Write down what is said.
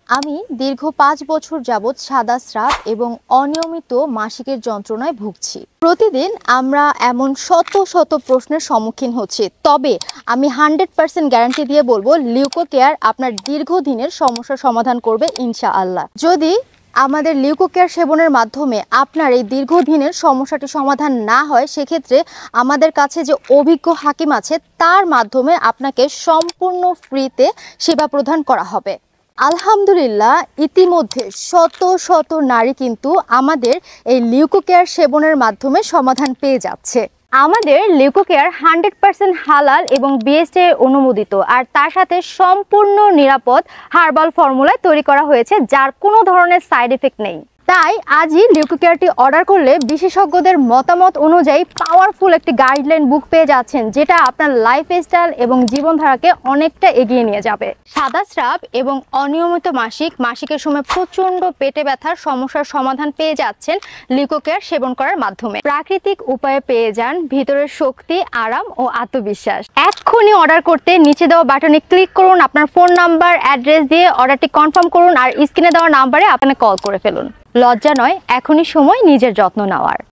আমি দীর্ঘ ৫ বছর যাবৎ সাদা স্রাব এবং অনিয়মিত মাসিকের যন্ত্রণায় ভুগছি। প্রতিদিন আমরা এমন শত শত প্রশ্নের সম্মুখীন হচ্ছি, তবে আমি 100% গ্যারান্টি দিয়ে বলবো লিউকোকেয়ার আপনার দীর্ঘদিনের সমস্যার সমাধান করবে ইনশাআল্লাহ। যদি আমাদের লিউকোকেয়ার সেবনের মাধ্যমে আপনার এই দীর্ঘদিনের সমস্যাটি সমাধান না হয়, সেক্ষেত্রে আমাদের কাছে যে অভিজ্ঞ হাকিম আছে তার মাধ্যমে আপনাকে সম্পূর্ণ ফ্রিতে সেবা প্রদান করা হবে। আলহামদুলিল্লাহ, ইতিমধ্যে শত শত নারী কিন্তু আমাদের এই লিউকোকেয়ার সেবনের মাধ্যমে সমাধান পেয়ে যাচ্ছে। আমাদের লিউকোকেয়ার 100% হালাল এবং বিএসটিআই অনুমোদিত, আর তার সাথে সম্পূর্ণ নিরাপদ হার্বাল ফর্মুলায় তৈরি করা হয়েছে, যার কোনো ধরনের সাইড এফেক্ট নেই। তাই আজই লিউকোকেয়ারটি অর্ডার করলে বিশেষজ্ঞদের মতামত অনুযায়ী পাওয়ারফুল একটি গাইডলাইন বুক পেয়ে যাচ্ছেন, যেটা আপনার লাইফস্টাইল এবং জীবনধারাকে অনেকটা এগিয়ে নিয়ে যাবে। সাদা স্রাব এবং অনিয়মিত মাসিকের সময় প্রচন্ড পেটে ব্যথার সমস্যার সমাধান পেয়ে যাচ্ছেন লিউকোকেয়ার সেবন করার মাধ্যমে। প্রাকৃতিক উপায়ে পেয়ে যান ভিতরের শক্তি, আরাম ও আত্মবিশ্বাস। এক্ষুনি অর্ডার করতে নিচে দেওয়া বাটনে ক্লিক করুন, আপনার ফোন নাম্বার, অ্যাড্রেস দিয়ে অর্ডারটি কনফার্ম করুন, আর স্ক্রিনে দেওয়া নাম্বারে আপনি কল করে ফেলুন। লজ্জা নয়, এখনই সময় নিজের যত্ন নেওয়ার।